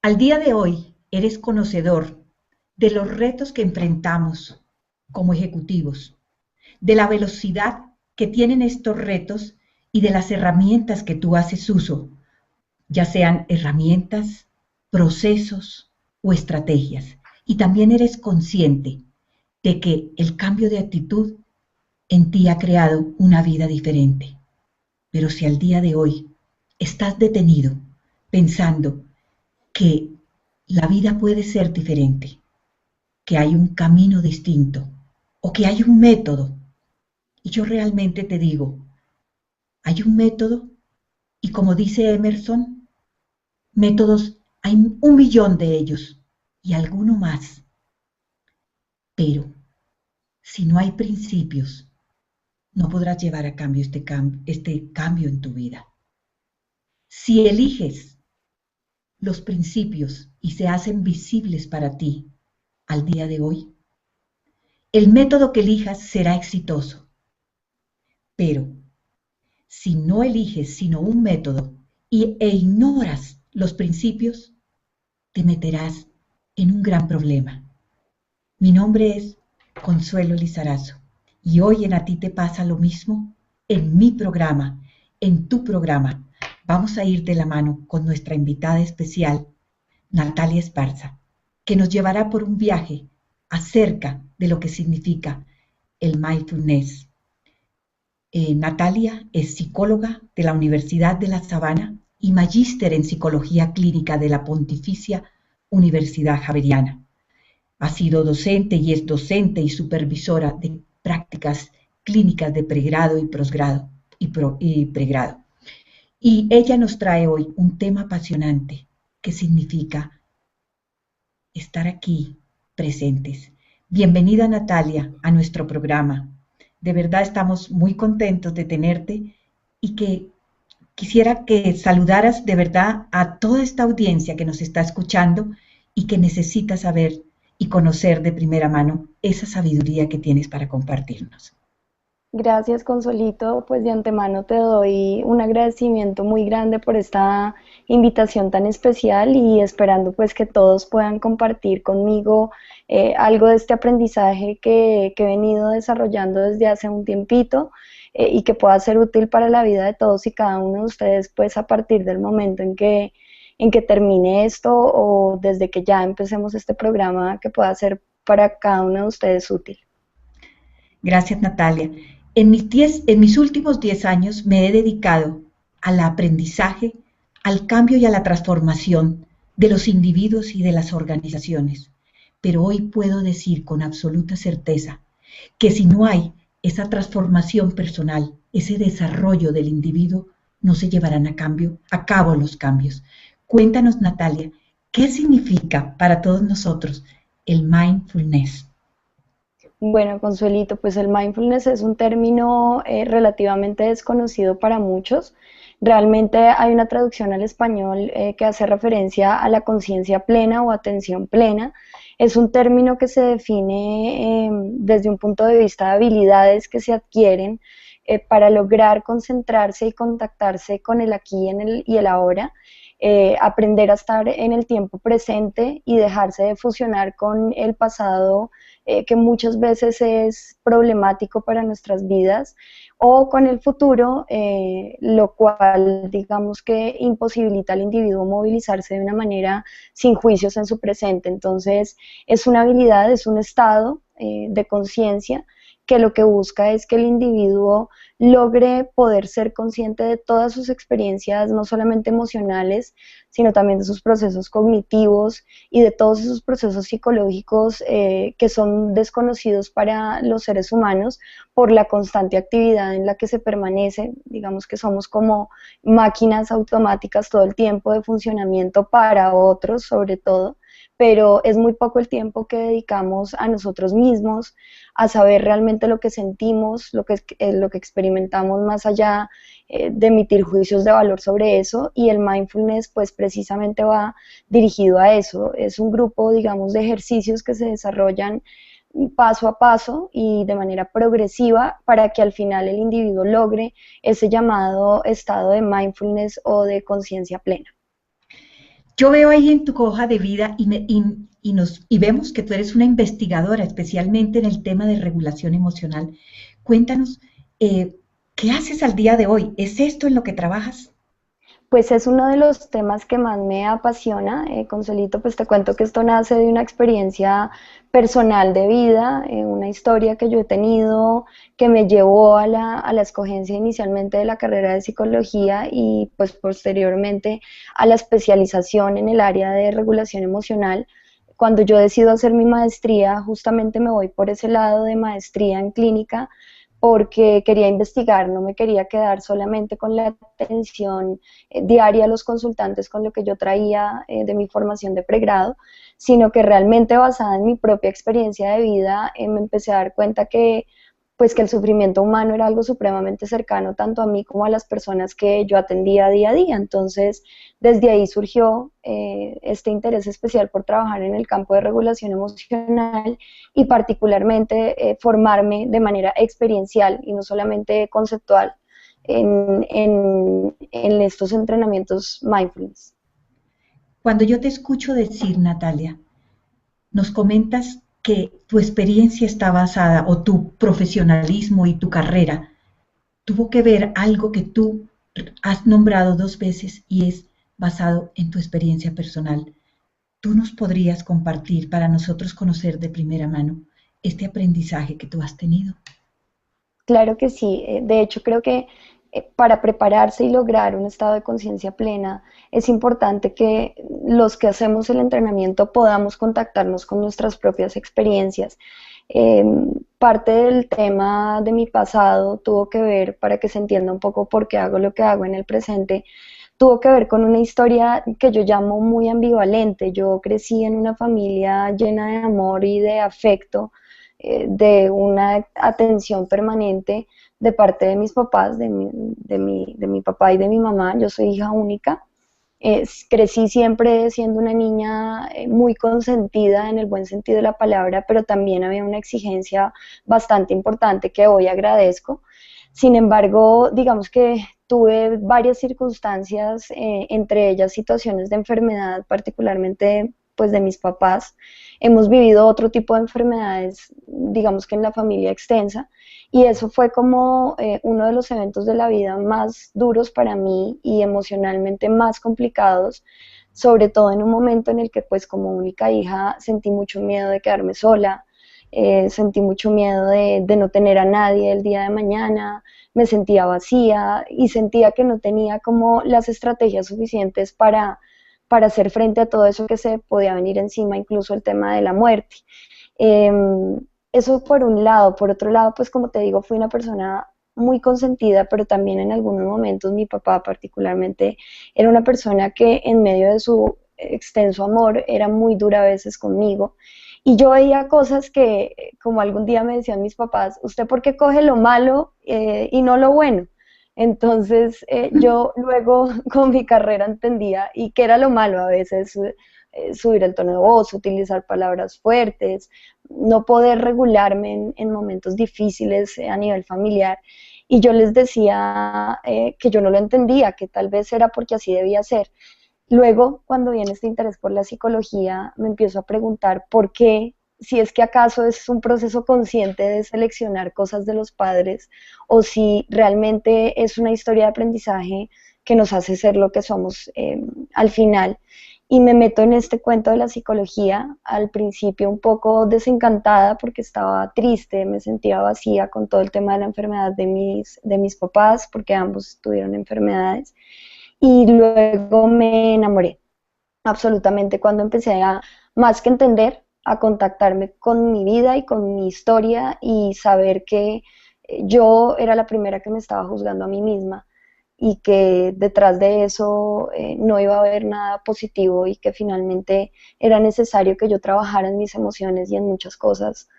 Al día de hoy eres conocedor de los retos que enfrentamos como ejecutivos, de la velocidad que tienen estos retos y de las herramientas que tú haces uso, ya sean herramientas, procesos o estrategias. Y también eres consciente de que el cambio de actitud en ti ha creado una vida diferente. Pero si al día de hoy estás detenido pensando que la vida puede ser diferente, que hay un camino distinto o que hay un método, y yo realmente te digo, hay un método y como dice Emerson, métodos hay 1.000.000 de ellos y alguno más. Pero si no hay principios, no podrás llevar a cambio este cambio en tu vida. Si eliges los principios y se hacen visibles para ti al día de hoy, el método que elijas será exitoso. Pero si no eliges sino un método e ignoras los principios, te meterás en un gran problema. Mi nombre es Consuelo Lizarazo y hoy en A Ti Te Pasa Lo Mismo, en mi programa, en tu programa, vamos a ir de la mano con nuestra invitada especial, Natalia Esparza, que nos llevará por un viaje acerca de lo que significa el mindfulness. Natalia es psicóloga de la Universidad de La Sabana y magíster en psicología clínica de la Pontificia Universidad Javeriana. Ha sido docente y es docente y supervisora de prácticas clínicas de pregrado y posgrado y pregrado. Y ella nos trae hoy un tema apasionante que significa estar aquí presentes. Bienvenida, Natalia, a nuestro programa. De verdad estamos muy contentos de tenerte y que quisiera que saludaras de verdad a toda esta audiencia que nos está escuchando y que necesita saber y conocer de primera mano esa sabiduría que tienes para compartirnos. Gracias, Consuelito. Pues de antemano te doy un agradecimiento muy grande por esta invitación tan especial y esperando pues que todos puedan compartir conmigo algo de este aprendizaje que he venido desarrollando desde hace un tiempito y que pueda ser útil para la vida de todos y cada uno de ustedes pues a partir del momento en que termine esto o desde que ya empecemos este programa que pueda ser para cada uno de ustedes útil. Gracias, Natalia. En mis últimos 10 años me he dedicado al aprendizaje, al cambio y a la transformación de los individuos y de las organizaciones. Pero hoy puedo decir con absoluta certeza que si no hay esa transformación personal, ese desarrollo del individuo, no se llevarán a cabo los cambios. Cuéntanos, Natalia, ¿qué significa para todos nosotros el mindfulness? Bueno, Consuelito, pues el mindfulness es un término relativamente desconocido para muchos. Realmente hay una traducción al español que hace referencia a la conciencia plena o atención plena. Es un término que se define desde un punto de vista de habilidades que se adquieren para lograr concentrarse y contactarse con el aquí y el ahora, aprender a estar en el tiempo presente y dejarse de fusionar con el pasado que muchas veces es problemático para nuestras vidas, o con el futuro, lo cual digamos que imposibilita al individuo movilizarse de una manera sin juicios en su presente. Entonces, es una habilidad, es un estado de conciencia que lo que busca es que el individuo logre poder ser consciente de todas sus experiencias, no solamente emocionales, sino también de sus procesos cognitivos y de todos esos procesos psicológicos que son desconocidos para los seres humanos por la constante actividad en la que se permanece. Digamos que somos como máquinas automáticas todo el tiempo de funcionamiento para otros, sobre todo, pero es muy poco el tiempo que dedicamos a nosotros mismos, a saber realmente lo que sentimos, lo que experimentamos más allá de emitir juicios de valor sobre eso, y el mindfulness pues precisamente va dirigido a eso. Es un grupo, digamos, de ejercicios que se desarrollan paso a paso y de manera progresiva para que al final el individuo logre ese llamado estado de mindfulness o de conciencia plena. Yo veo ahí en tu hoja de vida y vemos que tú eres una investigadora, especialmente en el tema de regulación emocional. Cuéntanos, ¿qué haces al día de hoy? ¿Es esto en lo que trabajas? Pues es uno de los temas que más me apasiona. Consuelito, pues te cuento que esto nace de una experiencia personal de vida, una historia que yo he tenido que me llevó a la escogencia inicialmente de la carrera de psicología y pues posteriormente a la especialización en el área de regulación emocional. Cuando yo decido hacer mi maestría, justamente me voy por ese lado de maestría en clínica porque quería investigar, no me quería quedar solamente con la atención diaria a los consultantes con lo que yo traía de mi formación de pregrado, sino que realmente basada en mi propia experiencia de vida me empecé a dar cuenta que pues que el sufrimiento humano era algo supremamente cercano tanto a mí como a las personas que yo atendía día a día. Entonces, desde ahí surgió este interés especial por trabajar en el campo de regulación emocional y particularmente formarme de manera experiencial y no solamente conceptual en estos entrenamientos mindfulness. Cuando yo te escucho decir, Natalia, nos comentas que tu experiencia está basada o tu profesionalismo y tu carrera tuvo que ver algo que tú has nombrado dos veces y es basado en tu experiencia personal. ¿Tú nos podrías compartir para nosotros conocer de primera mano este aprendizaje que tú has tenido? Claro que sí. De hecho, creo que para prepararse y lograr un estado de conciencia plena, es importante que los que hacemos el entrenamiento podamos contactarnos con nuestras propias experiencias. Eh, Parte del tema de mi pasado tuvo que ver, para que se entienda un poco por qué hago lo que hago en el presente, tuvo que ver con una historia que yo llamo muy ambivalente. Yo crecí en una familia llena de amor y de afecto, de una atención permanente de parte de mis papás, de mi papá y de mi mamá. Yo soy hija única. Crecí siempre siendo una niña muy consentida en el buen sentido de la palabra, pero también había una exigencia bastante importante que hoy agradezco. Sin embargo, digamos que tuve varias circunstancias, entre ellas situaciones de enfermedad, particularmente pues de mis papás. Hemos vivido otro tipo de enfermedades, digamos que en la familia extensa, y eso fue como uno de los eventos de la vida más duros para mí y emocionalmente más complicados, sobre todo en un momento en el que pues como única hija sentí mucho miedo de quedarme sola, sentí mucho miedo de no tener a nadie el día de mañana, me sentía vacía y sentía que no tenía como las estrategias suficientes para hacer frente a todo eso que se podía venir encima, incluso el tema de la muerte. Eh, Eso por un lado. Por otro lado, pues como te digo, fui una persona muy consentida, pero también en algunos momentos mi papá particularmente era una persona que en medio de su extenso amor era muy dura a veces conmigo. Y yo veía cosas que, como algún día me decían mis papás, ¿usted por qué coge lo malo y no lo bueno? Entonces yo luego con mi carrera entendía y qué era lo malo a veces, subir el tono de voz, utilizar palabras fuertes, no poder regularme en momentos difíciles a nivel familiar. Y yo les decía que yo no lo entendía, que tal vez era porque así debía ser. Luego, cuando viene este interés por la psicología, me empiezo a preguntar por qué, si es que acaso es un proceso consciente de seleccionar cosas de los padres o si realmente es una historia de aprendizaje que nos hace ser lo que somos al final. Y me meto en este cuento de la psicología, al principio un poco desencantada porque estaba triste, me sentía vacía con todo el tema de la enfermedad de mis papás, porque ambos tuvieron enfermedades, y luego me enamoré absolutamente cuando empecé a, más que entender, a contactarme con mi vida y con mi historia y saber que yo era la primera que me estaba juzgando a mí misma y que detrás de eso no iba a haber nada positivo y que finalmente era necesario que yo trabajara en mis emociones y en muchas cosas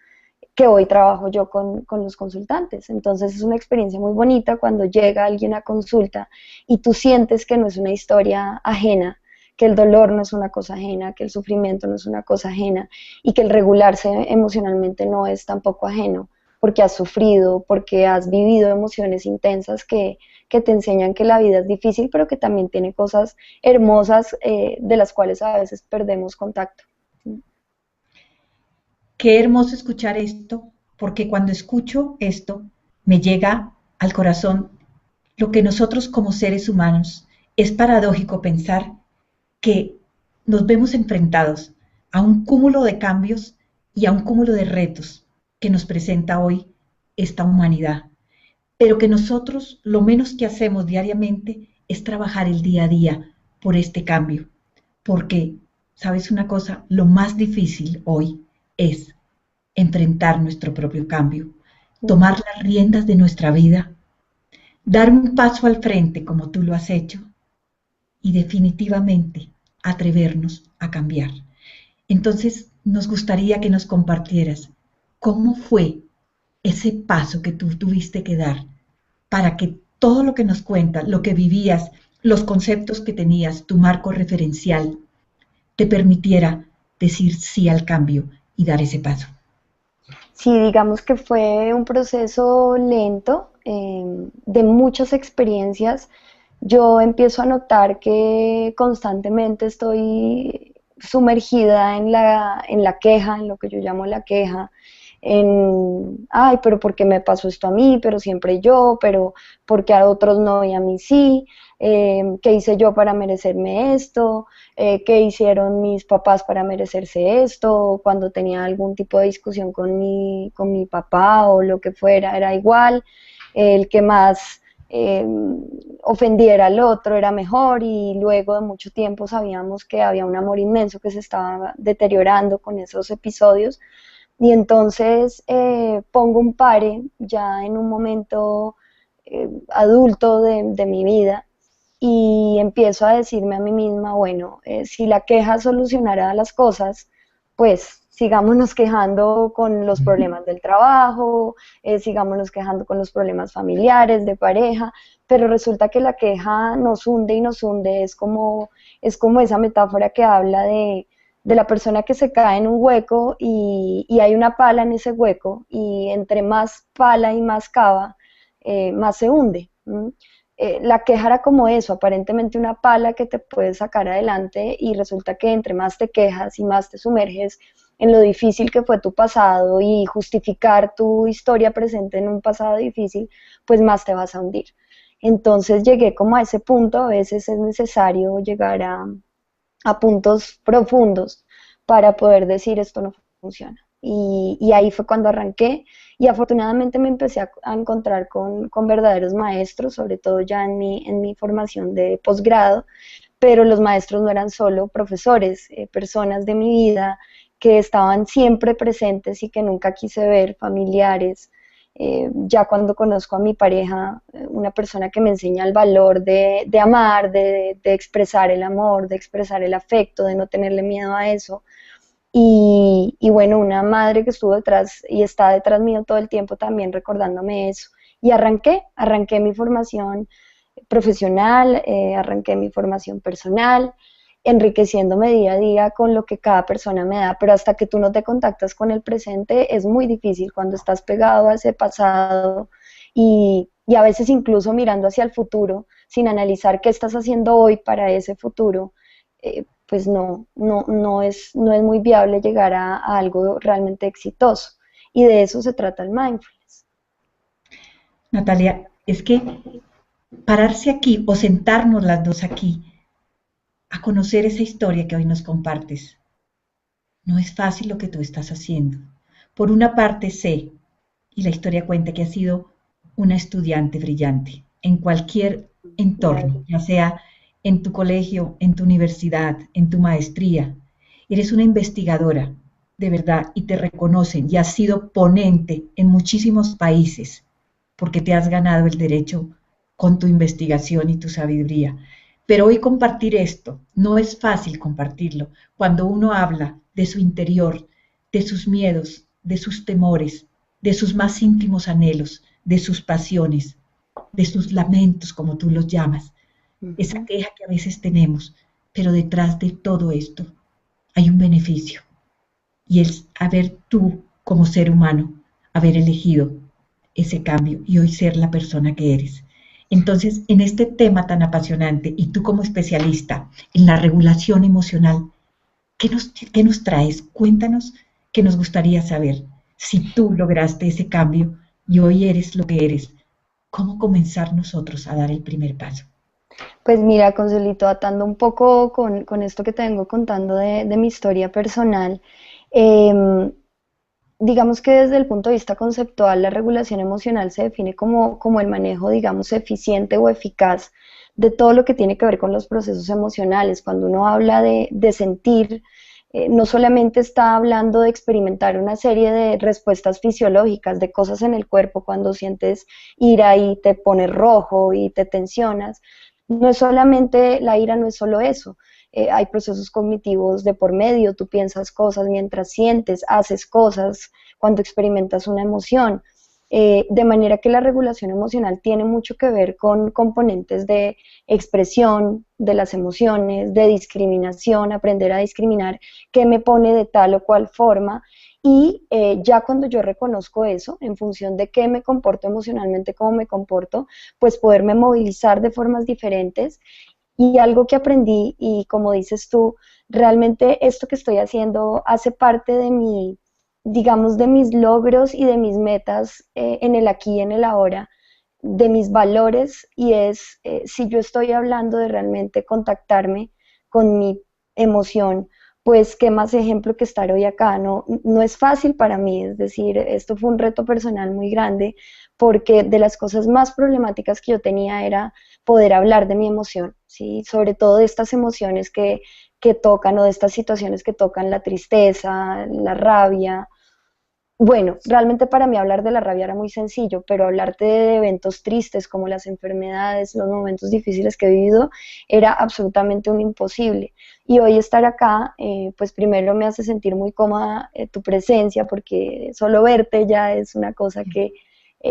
que hoy trabajo yo con los consultantes. Entonces es una experiencia muy bonita cuando llega alguien a consulta y tú sientes que no es una historia ajena, que el dolor no es una cosa ajena, que el sufrimiento no es una cosa ajena y que el regularse emocionalmente no es tampoco ajeno, porque has sufrido, porque has vivido emociones intensas que te enseñan que la vida es difícil, pero que también tiene cosas hermosas de las cuales a veces perdemos contacto. Qué hermoso escuchar esto, porque cuando escucho esto me llega al corazón lo que nosotros como seres humanos es paradójico pensar que nos vemos enfrentados a un cúmulo de cambios y a un cúmulo de retos que nos presenta hoy esta humanidad, pero que nosotros lo menos que hacemos diariamente es trabajar el día a día por este cambio, porque, ¿sabes una cosa? Lo más difícil hoy es enfrentar nuestro propio cambio, tomar las riendas de nuestra vida, dar un paso al frente como tú lo has hecho y definitivamente atrevernos a cambiar. Entonces, nos gustaría que nos compartieras cómo fue ese paso que tú tuviste que dar para que todo lo que nos cuentas, lo que vivías, los conceptos que tenías, tu marco referencial, te permitiera decir sí al cambio y dar ese paso. Sí, digamos que fue un proceso lento, de muchas experiencias. Yo empiezo a notar que constantemente estoy sumergida en la queja, en lo que yo llamo la queja, ay, pero ¿por qué me pasó esto a mí? Pero siempre yo, pero ¿por qué a otros no y a mí sí? ¿Qué hice yo para merecerme esto? ¿Qué hicieron mis papás para merecerse esto? Cuando tenía algún tipo de discusión con mi papá o lo que fuera, era igual. El que más ofendiera al otro era mejor, y luego de mucho tiempo sabíamos que había un amor inmenso que se estaba deteriorando con esos episodios. Y entonces pongo un pare ya en un momento adulto de mi vida, y empiezo a decirme a mí misma, bueno, si la queja solucionara las cosas, pues sigámonos quejando con los problemas del trabajo, sigámonos quejando con los problemas familiares, de pareja, pero resulta que la queja nos hunde y nos hunde. Es como esa metáfora que habla de la persona que se cae en un hueco, y hay una pala en ese hueco, y entre más pala y más cava, más se hunde. La queja era como eso, aparentemente una pala que te puede sacar adelante, y resulta que entre más te quejas y más te sumerges en lo difícil que fue tu pasado y justificar tu historia presente en un pasado difícil, pues más te vas a hundir. Entonces llegué como a ese punto. A veces es necesario llegar a puntos profundos para poder decir esto no funciona. Y ahí fue cuando arranqué, y afortunadamente me empecé a encontrar con verdaderos maestros, sobre todo ya en mi formación de posgrado, pero los maestros no eran solo profesores, personas de mi vida que estaban siempre presentes y que nunca quise ver, familiares. Ya cuando conozco a mi pareja, una persona que me enseña el valor de amar, de expresar el amor, de expresar el afecto, de no tenerle miedo a eso. Y bueno, una madre que estuvo detrás y está detrás mío todo el tiempo también recordándome eso. Y arranqué mi formación profesional, arranqué mi formación personal, enriqueciéndome día a día con lo que cada persona me da, pero hasta que tú no te contactas con el presente es muy difícil cuando estás pegado a ese pasado, y a veces incluso mirando hacia el futuro sin analizar qué estás haciendo hoy para ese futuro. Pues no es muy viable llegar a algo realmente exitoso, y de eso se trata el mindfulness. Natalia, es que pararse aquí o sentarnos las dos aquí a conocer esa historia que hoy nos compartes, no es fácil lo que tú estás haciendo. Por una parte sé, y la historia cuenta que has sido una estudiante brillante en cualquier entorno, ya sea en tu colegio, en tu universidad, en tu maestría. Eres una investigadora, de verdad, y te reconocen, y has sido ponente en muchísimos países, porque te has ganado el derecho con tu investigación y tu sabiduría. Pero hoy compartir esto, no es fácil compartirlo, cuando uno habla de su interior, de sus miedos, de sus temores, de sus más íntimos anhelos, de sus pasiones, de sus lamentos, como tú los llamas, esa queja que a veces tenemos, pero detrás de todo esto hay un beneficio, y es haber tú, como ser humano, haber elegido ese cambio y hoy ser la persona que eres. Entonces, en este tema tan apasionante, y tú como especialista en la regulación emocional, qué nos traes? Cuéntanos, que nos gustaría saber si tú lograste ese cambio y hoy eres lo que eres. ¿Cómo comenzar nosotros a dar el primer paso? Pues mira, Consuelito, atando un poco con esto que te vengo contando de mi historia personal, em, digamos que desde el punto de vista conceptual, la regulación emocional se define como el manejo, digamos, eficiente o eficaz de todo lo que tiene que ver con los procesos emocionales. Cuando uno habla de sentir, no solamente está hablando de experimentar una serie de respuestas fisiológicas, de cosas en el cuerpo, cuando sientes ira y te pones rojo y te tensionas, no es solamente la ira, no es solo eso. Hay procesos cognitivos de por medio, tú piensas cosas mientras sientes, haces cosas cuando experimentas una emoción. De manera que la regulación emocional tiene mucho que ver con componentes de expresión de las emociones, de discriminación, aprender a discriminar qué me pone de tal o cual forma. Y ya cuando yo reconozco eso, en función de qué me comporto emocionalmente, cómo me comporto, pues poderme movilizar de formas diferentes. Y algo que aprendí, y como dices tú, realmente esto que estoy haciendo hace parte de mi, digamos, de mis logros y de mis metas en el aquí y en el ahora, de mis valores, y es si yo estoy hablando de realmente contactarme con mi emoción, pues qué más ejemplo que estar hoy acá. No, no es fácil para mí, es decir, esto fue un reto personal muy grande, porque de las cosas más problemáticas que yo tenía era poder hablar de mi emoción, ¿sí? Sobre todo de estas emociones que tocan, o de estas situaciones que tocan la tristeza, la rabia. Bueno, realmente para mí hablar de la rabia era muy sencillo, pero hablarte de eventos tristes como las enfermedades, los momentos difíciles que he vivido, era absolutamente un imposible. Y hoy estar acá, pues primero me hace sentir muy cómoda tu presencia, porque solo verte ya es una cosa que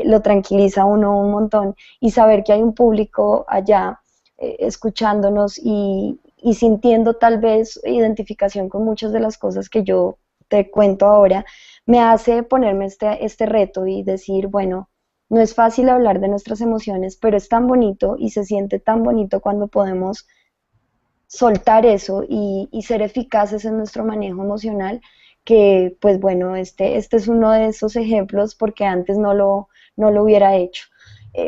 lo tranquiliza a uno un montón, y saber que hay un público allá escuchándonos y sintiendo tal vez identificación con muchas de las cosas que yo te cuento ahora, me hace ponerme este reto y decir, bueno, no es fácil hablar de nuestras emociones, pero es tan bonito y se siente tan bonito cuando podemos soltar eso y ser eficaces en nuestro manejo emocional, que pues bueno, este es uno de esos ejemplos porque antes no lo hubiera hecho.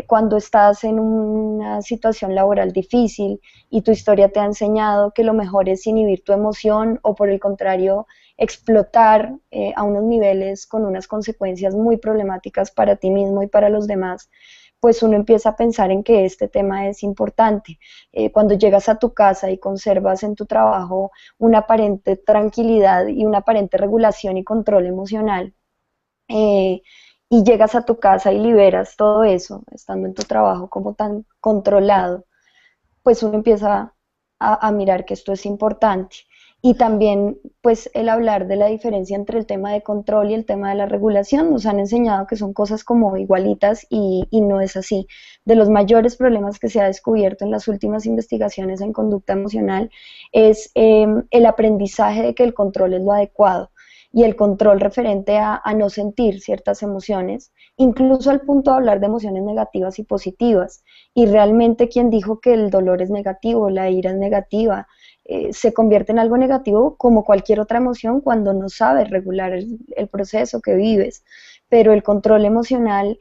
Cuando estás en una situación laboral difícil y tu historia te ha enseñado que lo mejor es inhibir tu emoción, o por el contrario, explotar a unos niveles con unas consecuencias muy problemáticas para ti mismo y para los demás, pues uno empieza a pensar en que este tema es importante. Cuando llegas a tu casa y conservas en tu trabajo una aparente tranquilidad y una aparente regulación y control emocional, eh, y llegas a tu casa y liberas todo eso, estando en tu trabajo como tan controlado, pues uno empieza a mirar que esto es importante. Y también, pues, el hablar de la diferencia entre el tema de control y el tema de la regulación. Nos han enseñado que son cosas como igualitas, y no es así. De los mayores problemas que se ha descubierto en las últimas investigaciones en conducta emocional es el aprendizaje de que el control es lo adecuado, y el control referente a no sentir ciertas emociones, incluso al punto de hablar de emociones negativas y positivas. Y realmente, quien dijo que el dolor es negativo, la ira es negativa, se convierte en algo negativo como cualquier otra emoción cuando no sabes regular el proceso que vives. Pero el control emocional,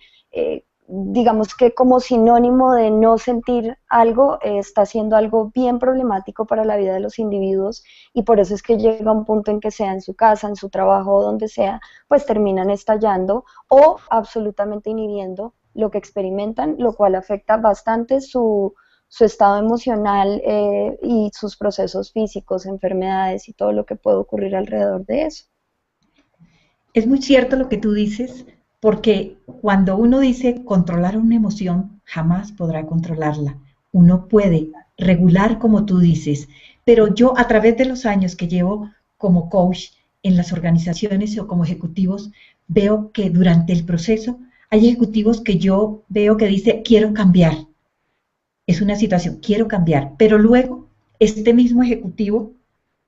digamos que como sinónimo de no sentir algo, está siendo algo bien problemático para la vida de los individuos, y por eso es que llega un punto en que, sea en su casa, en su trabajo o donde sea, pues terminan estallando o absolutamente inhibiendo lo que experimentan, lo cual afecta bastante su estado emocional y sus procesos físicos, enfermedades y todo lo que puede ocurrir alrededor de eso. Es muy cierto lo que tú dices, porque cuando uno dice controlar una emoción, jamás podrá controlarla. Uno puede regular como tú dices, pero yo a través de los años que llevo como coach en las organizaciones o como ejecutivos, veo que durante el proceso hay ejecutivos que yo veo que dice quiero cambiar. Es una situación, quiero cambiar, pero luego este mismo ejecutivo,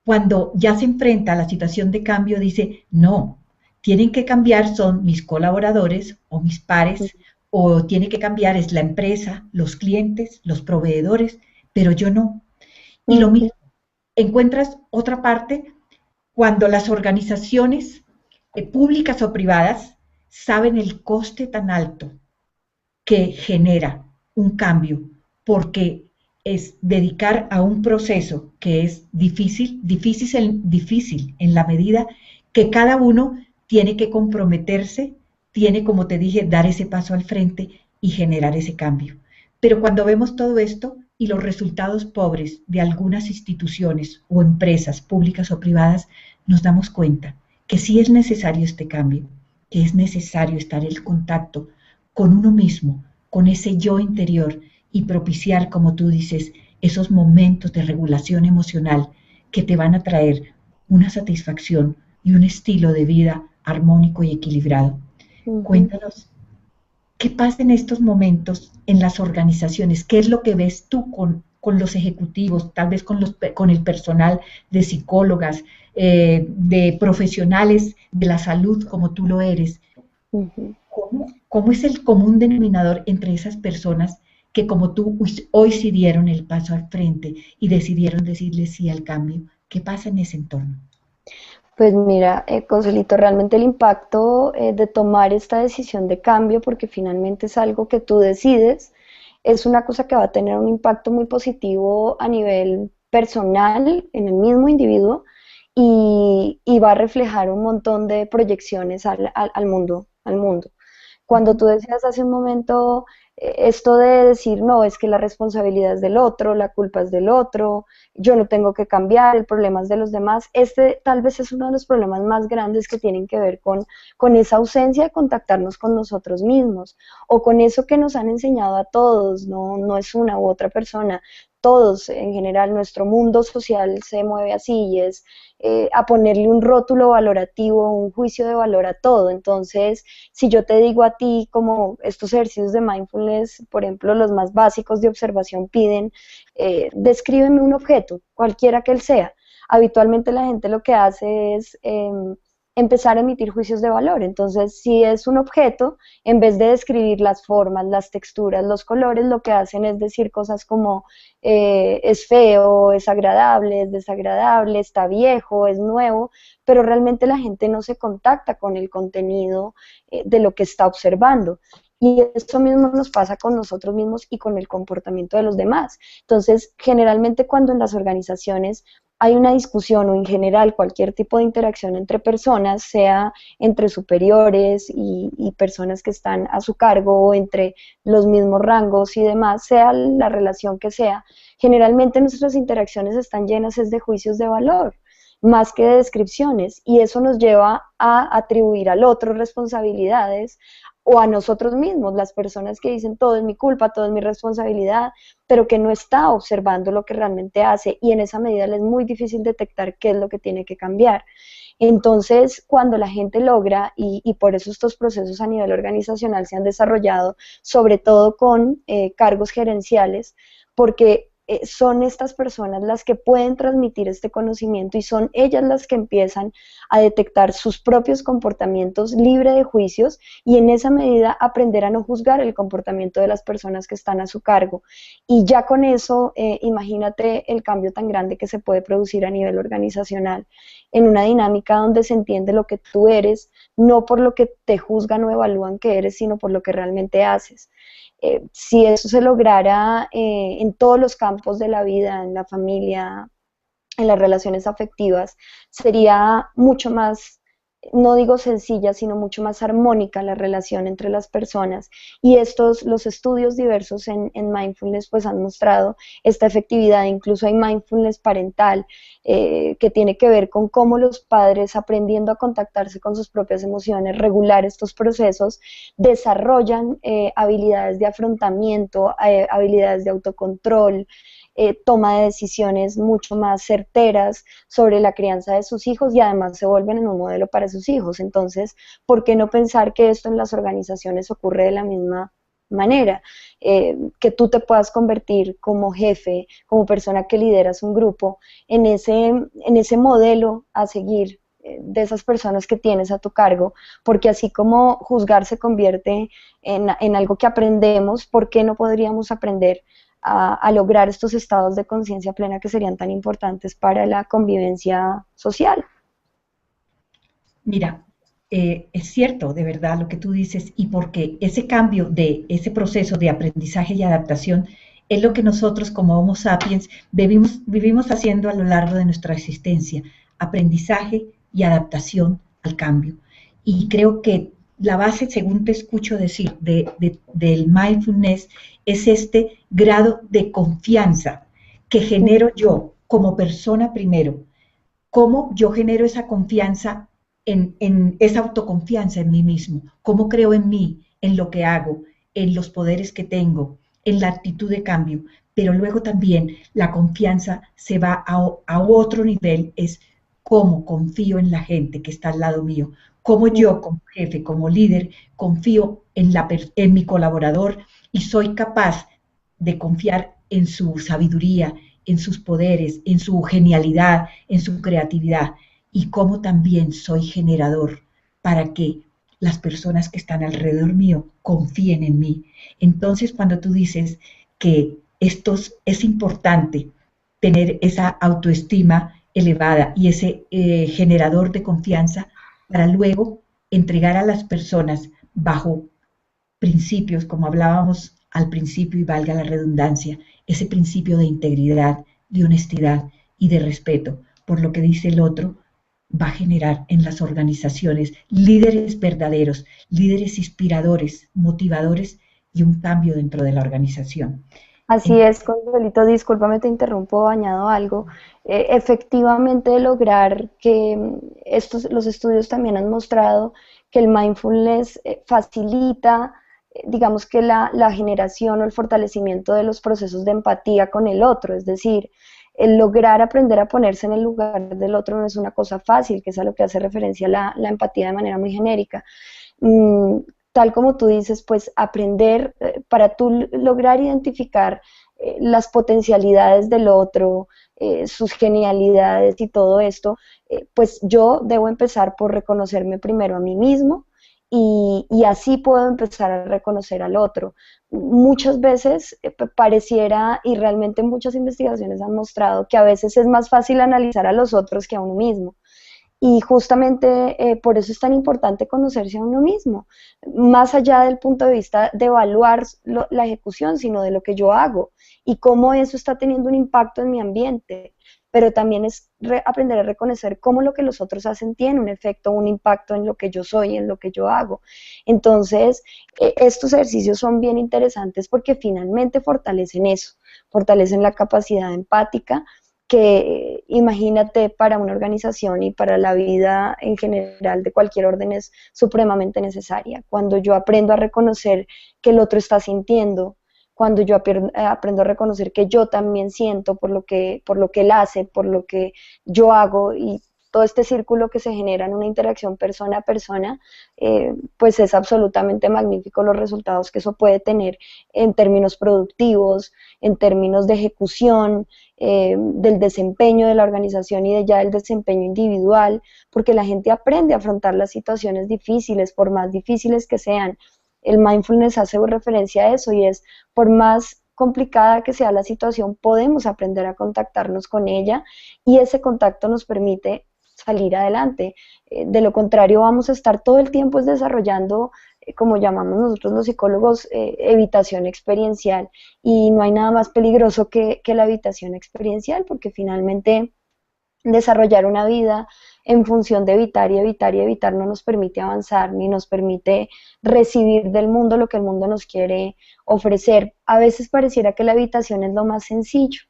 cuando ya se enfrenta a la situación de cambio, dice, no, tienen que cambiar son mis colaboradores o mis pares, o tiene que cambiar es la empresa, los clientes, los proveedores, pero yo no. Y lo Ujú, mismo, encuentras otra parte cuando las organizaciones públicas o privadas saben el coste tan alto que genera un cambio, porque es dedicar a un proceso que es difícil en la medida que cada uno tiene que comprometerse, tiene, como te dije, dar ese paso al frente y generar ese cambio. Pero cuando vemos todo esto y los resultados pobres de algunas instituciones o empresas públicas o privadas, nos damos cuenta que sí es necesario este cambio, que es necesario estar en contacto con uno mismo, con ese yo interior y propiciar, como tú dices, esos momentos de regulación emocional que te van a traer una satisfacción y un estilo de vida armónico y equilibrado. ujú. Cuéntanos, ¿qué pasa en estos momentos en las organizaciones? ¿Qué es lo que ves tú con los ejecutivos, tal vez con el personal de psicólogas, de profesionales de la salud como tú lo eres? Ujú. ¿Cómo es el común denominador entre esas personas que como tú hoy sí dieron el paso al frente y decidieron decirle sí al cambio? ¿Qué pasa en ese entorno? Pues mira, Consuelito, realmente el impacto de tomar esta decisión de cambio, porque finalmente es algo que tú decides, es una cosa que va a tener un impacto muy positivo a nivel personal en el mismo individuo y va a reflejar un montón de proyecciones al mundo, al mundo. Cuando Ujú. tú decías hace un momento esto de decir, no, es que la responsabilidad es del otro, la culpa es del otro, yo no tengo que cambiar, el problema es de los demás, este tal vez es uno de los problemas más grandes que tienen que ver con esa ausencia de contactarnos con nosotros mismos o con eso que nos han enseñado a todos, no, no es una u otra persona, todos en general, nuestro mundo social se mueve así y es a ponerle un rótulo valorativo, un juicio de valor a todo. Entonces, si yo te digo a ti como estos ejercicios de mindfulness, por ejemplo, los más básicos de observación piden, descríbeme un objeto, cualquiera que él sea. Habitualmente la gente lo que hace es empezar a emitir juicios de valor. Entonces, si es un objeto, en vez de describir las formas, las texturas, los colores, lo que hacen es decir cosas como es feo, es agradable, es desagradable, está viejo, es nuevo, pero realmente la gente no se contacta con el contenido de lo que está observando. Y eso mismo nos pasa con nosotros mismos y con el comportamiento de los demás. Entonces, generalmente cuando en las organizaciones hay una discusión o en general cualquier tipo de interacción entre personas, sea entre superiores y personas que están a su cargo o entre los mismos rangos y demás, sea la relación que sea, generalmente nuestras interacciones están llenas es de juicios de valor más que de descripciones y eso nos lleva a atribuir al otro responsabilidades o a nosotros mismos, las personas que dicen todo es mi culpa, todo es mi responsabilidad, pero que no está observando lo que realmente hace y en esa medida le es muy difícil detectar qué es lo que tiene que cambiar. Entonces, cuando la gente logra, y por eso estos procesos a nivel organizacional se han desarrollado, sobre todo con cargos gerenciales, porque son estas personas las que pueden transmitir este conocimiento y son ellas las que empiezan a detectar sus propios comportamientos libre de juicios y en esa medida aprender a no juzgar el comportamiento de las personas que están a su cargo. Y ya con eso, imagínate el cambio tan grande que se puede producir a nivel organizacional en una dinámica donde se entiende lo que tú eres, no por lo que te juzgan o evalúan que eres, sino por lo que realmente haces. Si eso se lograra en todos los campos de la vida, en la familia, en las relaciones afectivas, sería mucho más, no digo sencilla, sino mucho más armónica la relación entre las personas. Y estos, los estudios diversos en mindfulness, pues han mostrado esta efectividad. Incluso hay mindfulness parental, que tiene que ver con cómo los padres, aprendiendo a contactarse con sus propias emociones, regular estos procesos, desarrollan habilidades de afrontamiento, habilidades de autocontrol, toma de decisiones mucho más certeras sobre la crianza de sus hijos y además se vuelven en un modelo para sus hijos. Entonces, ¿por qué no pensar que esto en las organizaciones ocurre de la misma manera? Que tú te puedas convertir como jefe, como persona que lideras un grupo, en ese modelo a seguir de esas personas que tienes a tu cargo, porque así como juzgar se convierte en algo que aprendemos, ¿por qué no podríamos aprender a lograr estos estados de conciencia plena que serían tan importantes para la convivencia social? Mira, es cierto, de verdad, lo que tú dices, y porque ese cambio de ese proceso de aprendizaje y adaptación es lo que nosotros como Homo sapiens vivimos haciendo a lo largo de nuestra existencia, aprendizaje y adaptación al cambio. Y creo que la base, según te escucho decir, del mindfulness es este grado de confianza que genero yo como persona primero. ¿Cómo yo genero esa confianza en esa autoconfianza en mí mismo? ¿Cómo creo en mí, en lo que hago, en los poderes que tengo, en la actitud de cambio? Pero luego también la confianza se va a otro nivel, es cómo confío en la gente que está al lado mío, cómo yo como jefe, como líder, confío en mi colaborador y soy capaz de confiar en su sabiduría, en sus poderes, en su genialidad, en su creatividad y cómo también soy generador para que las personas que están alrededor mío confíen en mí. Entonces, cuando tú dices que esto es importante tener esa autoestima elevada y ese generador de confianza para luego entregar a las personas bajo principios, como hablábamos al principio y valga la redundancia, ese principio de integridad, de honestidad y de respeto por lo que dice el otro, va a generar en las organizaciones líderes verdaderos, líderes inspiradores, motivadores y un cambio dentro de la organización. Así es, Consuelito, discúlpame, te interrumpo, añado algo. Efectivamente, lograr que los estudios también han mostrado que el mindfulness facilita, digamos que la generación o el fortalecimiento de los procesos de empatía con el otro, es decir, el lograr aprender a ponerse en el lugar del otro no es una cosa fácil, que es a lo que hace referencia la empatía de manera muy genérica. Mm, Tal como tú dices, pues aprender para tú lograr identificar las potencialidades del otro, sus genialidades y todo esto, pues yo debo empezar por reconocerme primero a mí mismo y así puedo empezar a reconocer al otro. Muchas veces pareciera, y realmente muchas investigaciones han mostrado, que a veces es más fácil analizar a los otros que a uno mismo. Y justamente por eso es tan importante conocerse a uno mismo, más allá del punto de vista de evaluar la ejecución, sino de lo que yo hago y cómo eso está teniendo un impacto en mi ambiente. Pero también es aprender a reconocer cómo lo que los otros hacen tiene un efecto, un impacto en lo que yo soy, en lo que yo hago. Entonces, estos ejercicios son bien interesantes porque finalmente fortalecen eso, fortalecen la capacidad empática, que imagínate para una organización y para la vida en general de cualquier orden es supremamente necesaria. Cuando yo aprendo a reconocer que el otro está sintiendo, cuando yo aprendo a reconocer que yo también siento por lo que él hace, por lo que yo hago y todo este círculo que se genera en una interacción persona a persona, pues es absolutamente magnífico los resultados que eso puede tener en términos productivos, en términos de ejecución, del desempeño de la organización y de ya del desempeño individual, porque la gente aprende a afrontar las situaciones difíciles, por más difíciles que sean. El mindfulness hace referencia a eso y es, por más complicada que sea la situación, podemos aprender a contactarnos con ella y ese contacto nos permite salir adelante. De lo contrario, vamos a estar todo el tiempo desarrollando, como llamamos nosotros los psicólogos, evitación experiencial. Y no hay nada más peligroso que la evitación experiencial, porque finalmente desarrollar una vida en función de evitar y evitar y evitar no nos permite avanzar ni nos permite recibir del mundo lo que el mundo nos quiere ofrecer. A veces pareciera que la evitación es lo más sencillo,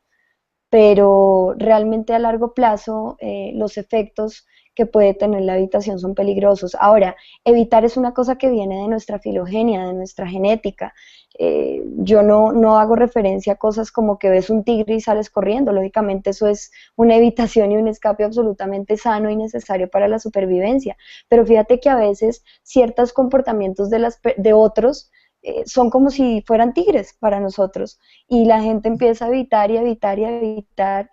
pero realmente a largo plazo los efectos que puede tener la evitación son peligrosos. Ahora, evitar es una cosa que viene de nuestra filogenia, de nuestra genética. Yo no hago referencia a cosas como que ves un tigre y sales corriendo. Lógicamente eso es una evitación y un escape absolutamente sano y necesario para la supervivencia. Pero fíjate que a veces ciertos comportamientos de otros son como si fueran tigres para nosotros y la gente empieza a evitar y evitar y evitar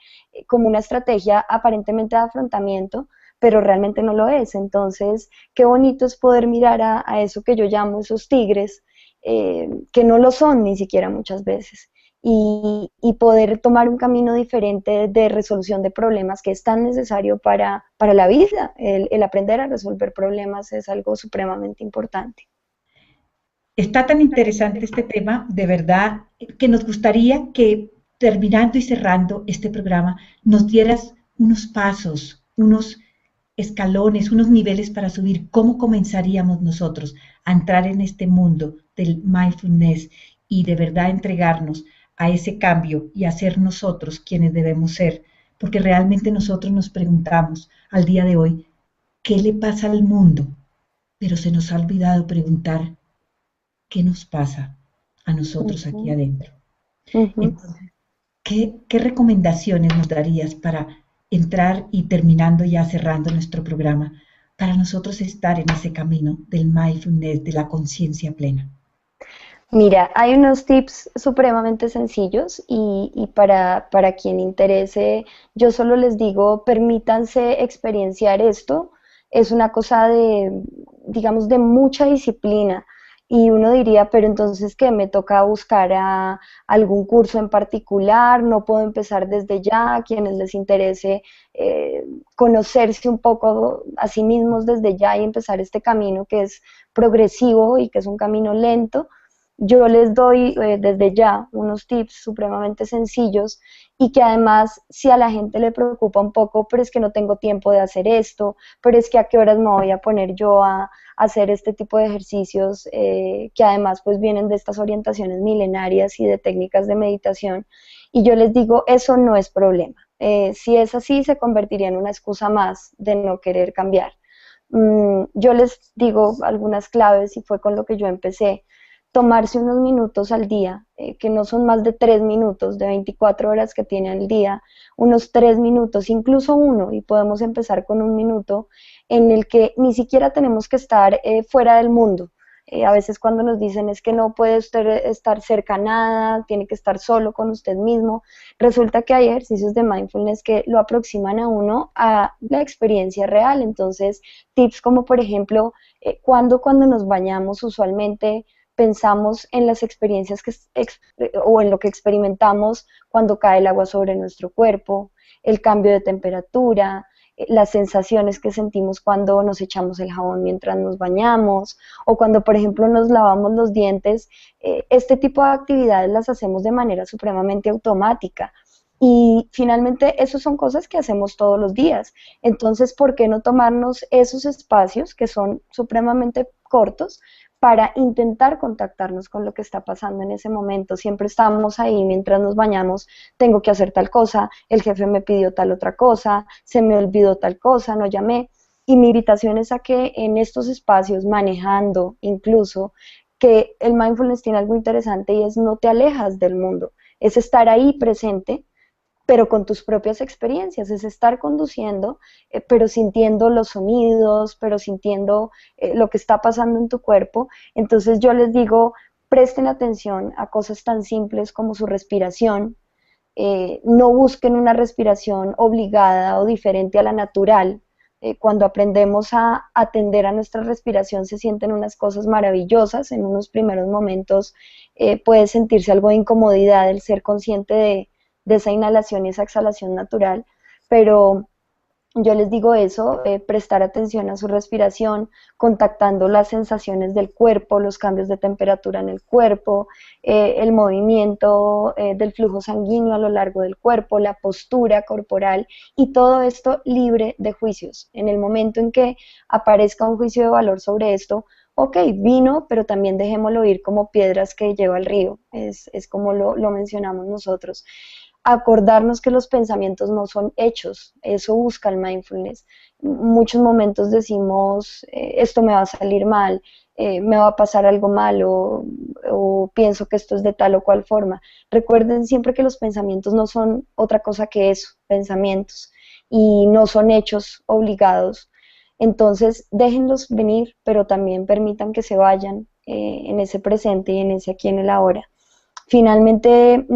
como una estrategia aparentemente de afrontamiento, pero realmente no lo es. Entonces, qué bonito es poder mirar a eso que yo llamo esos tigres, que no lo son ni siquiera muchas veces, y poder tomar un camino diferente de resolución de problemas que es tan necesario para la vida. El aprender a resolver problemas es algo supremamente importante. Está tan interesante este tema, de verdad, que nos gustaría que terminando y cerrando este programa nos dieras unos pasos, unos escalones, unos niveles para subir. ¿Cómo comenzaríamos nosotros a entrar en este mundo del mindfulness y de verdad entregarnos a ese cambio y a ser nosotros quienes debemos ser? Porque realmente nosotros nos preguntamos al día de hoy, ¿qué le pasa al mundo? Pero se nos ha olvidado preguntar qué nos pasa a nosotros aquí Ujú, adentro. ujú. Entonces, ¿qué recomendaciones nos darías para entrar y terminando ya cerrando nuestro programa, para nosotros estar en ese camino del mindfulness, de la conciencia plena? Mira, hay unos tips supremamente sencillos y para quien interese, yo solo les digo, permítanse experienciar esto. Es una cosa de, digamos, de mucha disciplina. Y uno diría, pero entonces, ¿qué? ¿Me toca buscar algún curso en particular? ¿No puedo empezar desde ya? A quienes les interese eh, conocerse un poco a sí mismos desde ya y empezar este camino que es progresivo y que es un camino lento. Yo les doy desde ya unos tips supremamente sencillos y que además si a la gente le preocupa un poco, pero es que no tengo tiempo de hacer esto, pero es que a qué horas me voy a poner yo a hacer este tipo de ejercicios que además pues vienen de estas orientaciones milenarias y de técnicas de meditación. Y yo les digo, eso no es problema. Si es así, se convertiría en una excusa más de no querer cambiar. Yo les digo algunas claves y fue con lo que yo empecé. Tomarse unos minutos al día, que no son más de 3 minutos, de 24 horas que tiene al día, unos 3 minutos, incluso uno, y podemos empezar con un minuto en el que ni siquiera tenemos que estar fuera del mundo. A veces cuando nos dicen es que no puede usted estar cerca a nada, tiene que estar solo con usted mismo, resulta que hay ejercicios de mindfulness que lo aproximan a uno a la experiencia real. Entonces, tips como por ejemplo, cuando nos bañamos usualmente pensamos en las experiencias o en lo que experimentamos cuando cae el agua sobre nuestro cuerpo, el cambio de temperatura, las sensaciones que sentimos cuando nos echamos el jabón mientras nos bañamos o cuando, por ejemplo, nos lavamos los dientes. Este tipo de actividades las hacemos de manera supremamente automática. Y finalmente, eso son cosas que hacemos todos los días. Entonces, ¿por qué no tomarnos esos espacios que son supremamente cortos para intentar contactarnos con lo que está pasando en ese momento? Siempre estamos ahí mientras nos bañamos, tengo que hacer tal cosa, el jefe me pidió tal otra cosa, se me olvidó tal cosa, no llamé. Y mi invitación es a que en estos espacios, manejando incluso, que el mindfulness tiene algo interesante y es no te alejas del mundo, es estar ahí presente pero con tus propias experiencias, es estar conduciendo, pero sintiendo los sonidos, pero sintiendo lo que está pasando en tu cuerpo. Entonces yo les digo, presten atención a cosas tan simples como su respiración, no busquen una respiración obligada o diferente a la natural. Cuando aprendemos a atender a nuestra respiración se sienten unas cosas maravillosas. En unos primeros momentos puede sentirse algo de incomodidad el ser consciente de esa inhalación y esa exhalación natural, pero yo les digo eso, prestar atención a su respiración, contactando las sensaciones del cuerpo, los cambios de temperatura en el cuerpo, el movimiento del flujo sanguíneo a lo largo del cuerpo, la postura corporal y todo esto libre de juicios. En el momento en que aparezca un juicio de valor sobre esto, ok, vino, pero también dejémoslo ir como piedras que lleva el río, es como lo mencionamos nosotros. Acordarnos que los pensamientos no son hechos, eso busca el mindfulness. Muchos momentos decimos, esto me va a salir mal, me va a pasar algo malo, o pienso que esto es de tal o cual forma. Recuerden siempre que los pensamientos no son otra cosa que eso, pensamientos, y no son hechos obligados. Entonces, déjenlos venir, pero también permitan que se vayan en ese presente y en ese aquí en el ahora. Finalmente,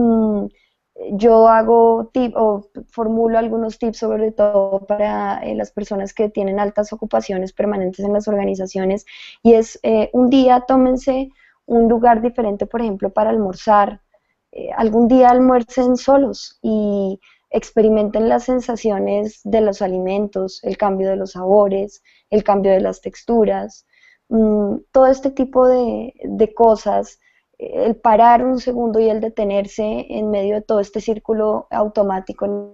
yo hago o formulo algunos tips sobre todo para las personas que tienen altas ocupaciones permanentes en las organizaciones, y es un día tómense un lugar diferente, por ejemplo, para almorzar. Algún día almuercen solos y experimenten las sensaciones de los alimentos, el cambio de los sabores, el cambio de las texturas, todo este tipo de cosas, el parar un segundo y el detenerse en medio de todo este círculo automático en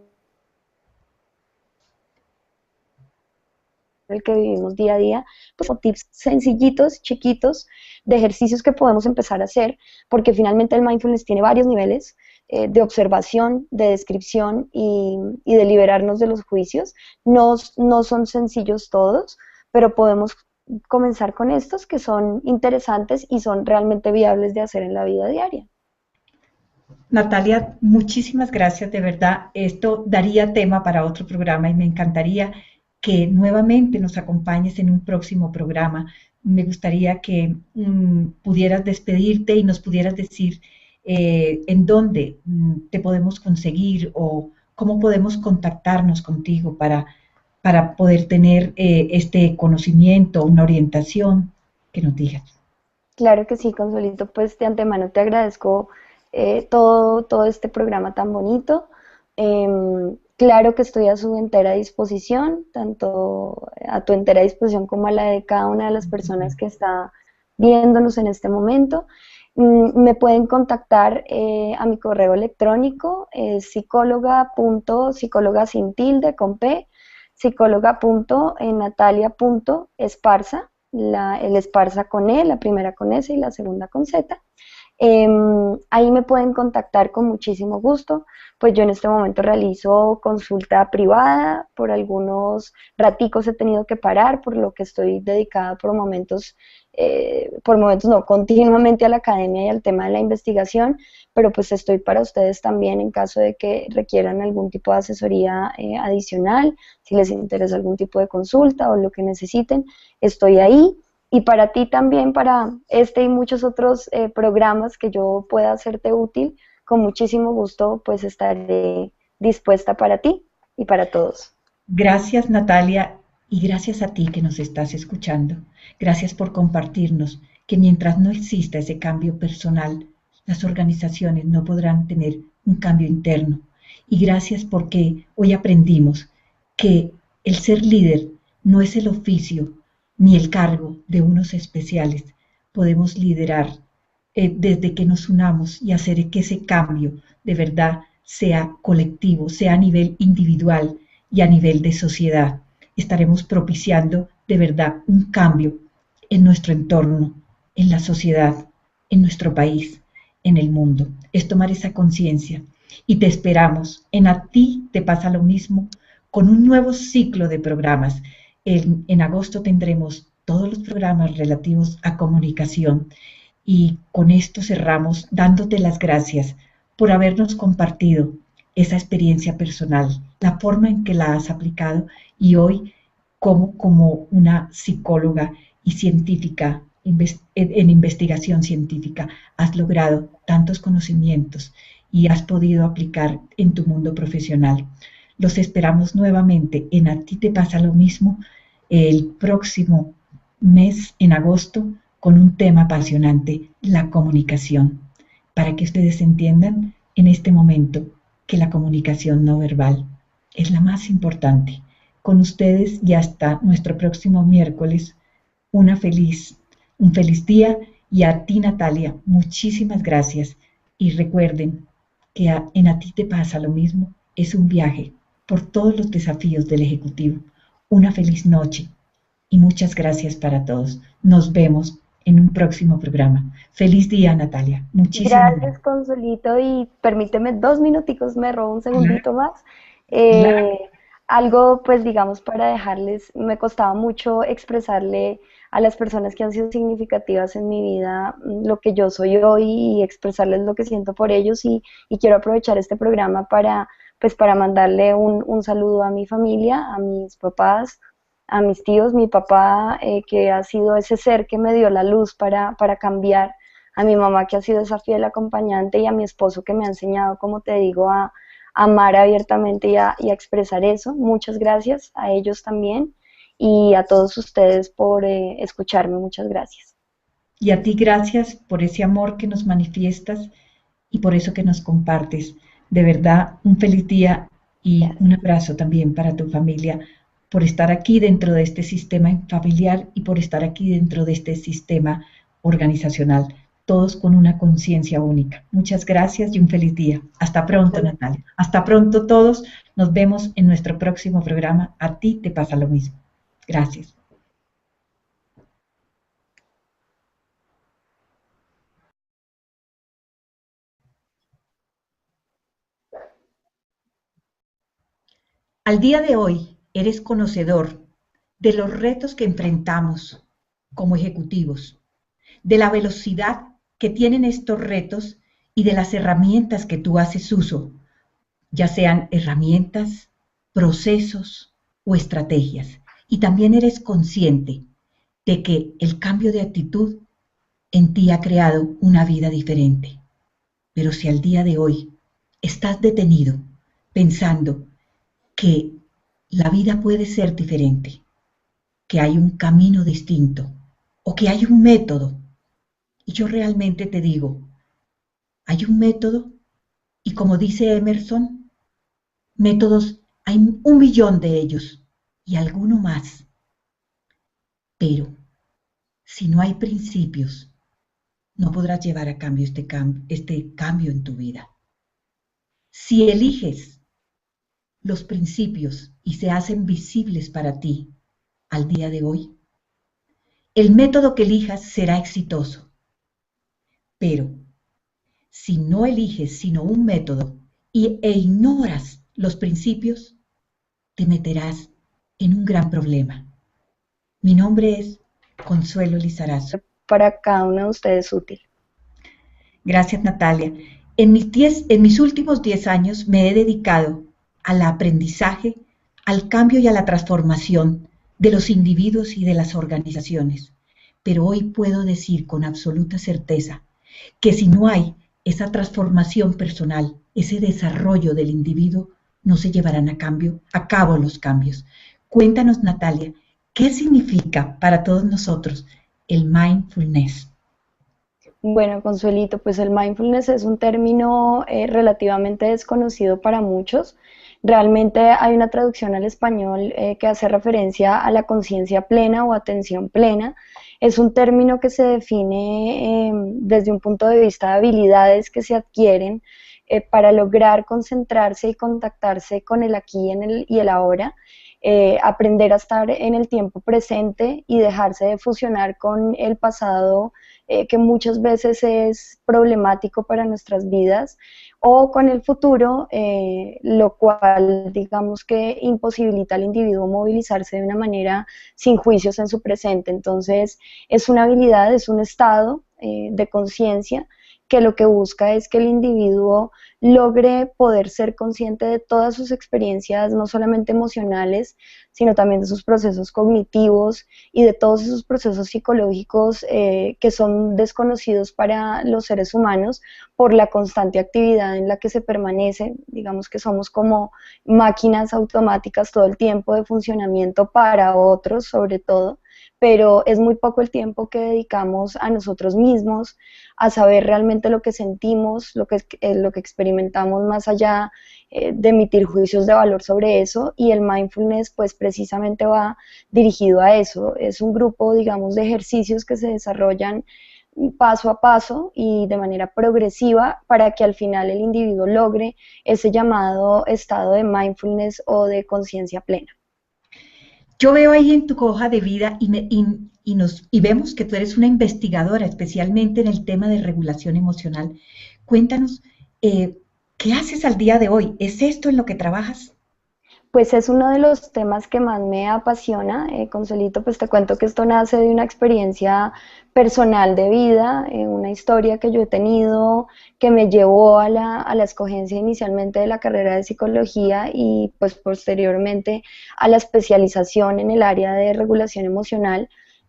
el que vivimos día a día, pues son tips sencillitos, chiquitos, de ejercicios que podemos empezar a hacer, porque finalmente el mindfulness tiene varios niveles de observación, de descripción y de liberarnos de los juicios. No son sencillos todos, pero podemos comenzar con estos que son interesantes y son realmente viables de hacer en la vida diaria. Natalia, muchísimas gracias, de verdad. Esto daría tema para otro programa y me encantaría que nuevamente nos acompañes en un próximo programa. Me gustaría que pudieras despedirte y nos pudieras decir en dónde te podemos conseguir o cómo podemos contactarnos contigo para poder tener este conocimiento, una orientación que nos digas. Claro que sí, Consuelito, pues de antemano te agradezco todo este programa tan bonito. Claro que estoy a su entera disposición, tanto a tu entera disposición como a la de cada una de las personas que está viéndonos en este momento. Me pueden contactar a mi correo electrónico, psicóloga sin tilde, con P, psicóloga.natalia.esparza, el Esparza con E, la primera con S y la segunda con Z. Ahí me pueden contactar con muchísimo gusto, pues yo en este momento realizo consulta privada, por algunos raticos he tenido que parar, por lo que estoy dedicada por momentos no, continuamente a la academia y al tema de la investigación, pero pues estoy para ustedes también en caso de que requieran algún tipo de asesoría adicional, si les interesa algún tipo de consulta o lo que necesiten, estoy ahí. Y para ti también, para este y muchos otros programas que yo pueda hacerte útil, con muchísimo gusto pues estaré dispuesta para ti y para todos. Gracias, Natalia, y gracias a ti que nos estás escuchando. Gracias por compartirnos que mientras no exista ese cambio personal, las organizaciones no podrán tener un cambio interno. Y gracias porque hoy aprendimos que el ser líder no es el oficio ni el cargo de unos especiales. Podemos liderar desde que nos unamos y hacer que ese cambio de verdad sea colectivo, sea a nivel individual y a nivel de sociedad. Estaremos propiciando de verdad un cambio en nuestro entorno, en la sociedad, en nuestro país, en el mundo. Es tomar esa conciencia y te esperamos. A ti te pasa lo mismo con un nuevo ciclo de programas. En agosto tendremos todos los programas relativos a comunicación y con esto cerramos dándote las gracias por habernos compartido esa experiencia personal, la forma en que la has aplicado y hoy como una psicóloga y científica en investigación científica has logrado tantos conocimientos y has podido aplicar en tu mundo profesional. Los esperamos nuevamente en A ti te pasa lo mismo el próximo mes en agosto con un tema apasionante, la comunicación, para que ustedes entiendan en este momento que la comunicación no verbal es la más importante. Con ustedes y hasta nuestro próximo miércoles, un feliz día y a ti Natalia, muchísimas gracias y recuerden que en A ti te pasa lo mismo, es un viaje por todos los desafíos del Ejecutivo. Una feliz noche y muchas gracias para todos. Nos vemos en un próximo programa. Feliz día, Natalia. Muchísimas Gracias, gracias. Consuelito, y permíteme 2 minuticos, me robo un Claro, segundito más. claro. Eh, Algo, pues digamos, para dejarles, me costaba mucho expresarle a las personas que han sido significativas en mi vida lo que yo soy hoy y expresarles lo que siento por ellos y quiero aprovechar este programa para, pues, para mandarle un saludo a mi familia, a mis papás, a mis tíos, mi papá, que ha sido ese ser que me dio la luz para cambiar a mi mamá que ha sido esa fiel acompañante y a mi esposo que me ha enseñado, como te digo, a amar abiertamente y a expresar eso. Muchas gracias a ellos también y a todos ustedes por escucharme. Muchas gracias. Y a ti gracias por ese amor que nos manifiestas y por eso que nos compartes. De verdad, un feliz día y Gracias. un abrazo también para tu familia por estar aquí dentro de este sistema familiar y por estar aquí dentro de este sistema organizacional, todos con una conciencia única. Muchas gracias y un feliz día. Hasta pronto, Natalia. Hasta pronto todos. Nos vemos en nuestro próximo programa. A ti te pasa lo mismo. Gracias. Al día de hoy eres conocedor de los retos que enfrentamos como ejecutivos, de la velocidad que tienen estos retos y de las herramientas que tú haces uso, ya sean herramientas, procesos o estrategias. Y también eres consciente de que el cambio de actitud en ti ha creado una vida diferente. Pero si al día de hoy estás detenido pensando que la vida puede ser diferente, que hay un camino distinto o que hay un método, y yo realmente te digo, hay un método y como dice Emerson, métodos hay 1 millón de ellos y alguno más, pero si no hay principios, no podrás llevar a cambio este cambio en tu vida. Si eliges los principios y se hacen visibles para ti al día de hoy, el método que elijas será exitoso, pero si no eliges sino un método e ignoras los principios, te meterás en un gran problema. Mi nombre es Consuelo Lizarazo. Para cada uno de ustedes útil. Gracias, Natalia. En mis últimos 10 años me he dedicado al aprendizaje, al cambio y a la transformación de los individuos y de las organizaciones. Pero hoy puedo decir con absoluta certeza que si no hay esa transformación personal, ese desarrollo del individuo, no se llevarán a cabo los cambios. Cuéntanos, Natalia, ¿qué significa para todos nosotros el mindfulness? Bueno, Consuelito, pues el mindfulness es un término relativamente desconocido para muchos. Realmente hay una traducción al español que hace referencia a la conciencia plena o atención plena. Es un término que se define desde un punto de vista de habilidades que se adquieren para lograr concentrarse y contactarse con el aquí y el ahora. Aprender a estar en el tiempo presente y dejarse de fusionar con el pasado que muchas veces es problemático para nuestras vidas, o con el futuro, lo cual digamos que imposibilita al individuo movilizarse de una manera sin juicios en su presente. Entonces es una habilidad, es un estado de conciencia que lo que busca es que el individuo logre poder ser consciente de todas sus experiencias, no solamente emocionales, sino también de sus procesos cognitivos y de todos esos procesos psicológicos que son desconocidos para los seres humanos por la constante actividad en la que se permanece. Digamos que somos como máquinas automáticas todo el tiempo de funcionamiento para otros, sobre todo, pero es muy poco el tiempo que dedicamos a nosotros mismos, a saber realmente lo que sentimos, lo que experimentamos más allá de emitir juicios de valor sobre eso, y el mindfulness pues precisamente va dirigido a eso. Es un grupo, digamos, de ejercicios que se desarrollan paso a paso y de manera progresiva para que al final el individuo logre ese llamado estado de mindfulness o de conciencia plena. Yo veo ahí en tu hoja de vida y vemos que tú eres una investigadora, especialmente en el tema de regulación emocional. Cuéntanos, ¿qué haces al día de hoy? ¿Es esto en lo que trabajas? Pues es uno de los temas que más me apasiona, Consuelito, pues te cuento que esto nace de una experiencia personal de vida, una historia que yo he tenido que me llevó a la escogencia inicialmente de la carrera de psicología y pues posteriormente a la especialización en el área de regulación emocional.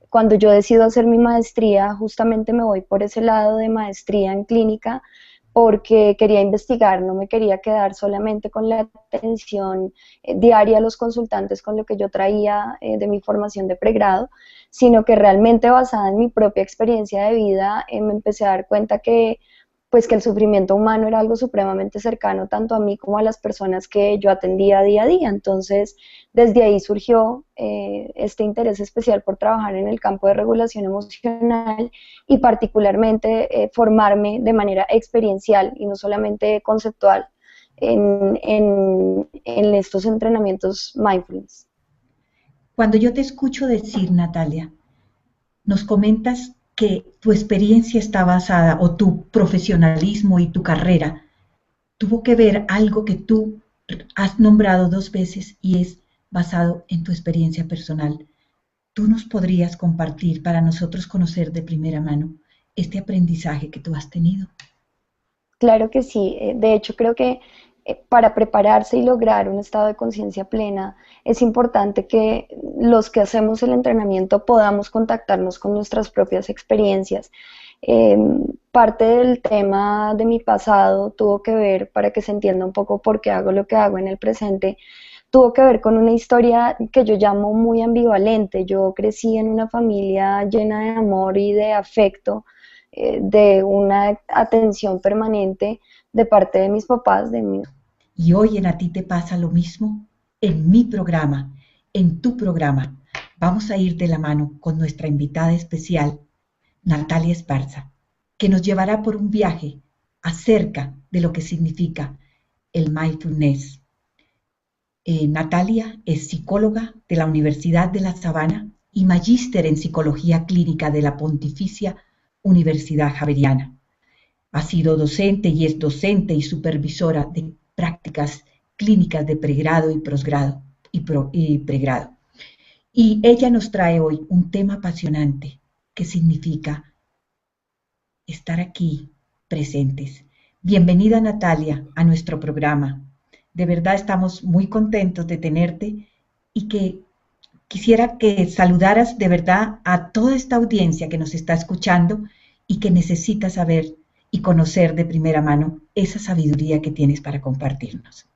Cuando yo decido hacer mi maestría, justamente me voy por ese lado de maestría en clínica, porque quería investigar, no me quería quedar solamente con la atención diaria a los consultantes con lo que yo traía de mi formación de pregrado, sino que realmente basada en mi propia experiencia de vida me empecé a dar cuenta que pues que el sufrimiento humano era algo supremamente cercano tanto a mí como a las personas que yo atendía día a día. Entonces, desde ahí surgió este interés especial por trabajar en el campo de regulación emocional y particularmente formarme de manera experiencial y no solamente conceptual en estos entrenamientos mindfulness. Cuando yo te escucho decir, Natalia, nos comentas que tu experiencia está basada o tu profesionalismo y tu carrera tuvo que ver algo que tú has nombrado 2 veces y es basado en tu experiencia personal. ¿Tú nos podrías compartir para nosotros conocer de primera mano este aprendizaje que tú has tenido? Claro que sí. De hecho, creo que para prepararse y lograr un estado de conciencia plena es importante que los que hacemos el entrenamiento podamos contactarnos con nuestras propias experiencias. Eh, Parte del tema de mi pasado tuvo que ver, para que se entienda un poco por qué hago lo que hago en el presente, tuvo que ver con una historia que yo llamo muy ambivalente. Yo crecí en una familia llena de amor y de afecto, de una atención permanente de parte de mis papás, de mi... Y hoy en A ti te pasa lo mismo, en mi programa, en tu programa. Vamos a ir de la mano con nuestra invitada especial, Natalia Esparza, que nos llevará por un viaje acerca de lo que significa el mindfulness. Natalia es psicóloga de la Universidad de La Sabana y magíster en psicología clínica de la Pontificia Universidad Javeriana. Ha sido docente y es docente y supervisora de prácticas clínicas de pregrado y posgrado y pregrado. Y ella nos trae hoy un tema apasionante que significa estar aquí presentes. Bienvenida, Natalia, a nuestro programa. De verdad estamos muy contentos de tenerte y que quisiera que saludaras de verdad a toda esta audiencia que nos está escuchando y que necesita saber y conocer de primera mano esa sabiduría que tienes para compartirnos.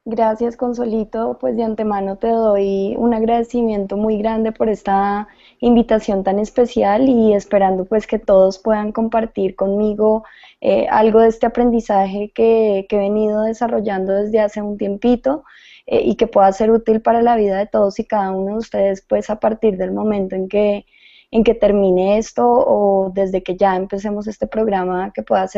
Gracias, Consuelito. Pues de antemano te doy un agradecimiento muy grande por esta invitación tan especial y esperando pues que todos puedan compartir conmigo algo de este aprendizaje que he venido desarrollando desde hace un tiempito y que pueda ser útil para la vida de todos y cada uno de ustedes pues a partir del momento en que termine esto o desde que ya empecemos este programa que pueda ser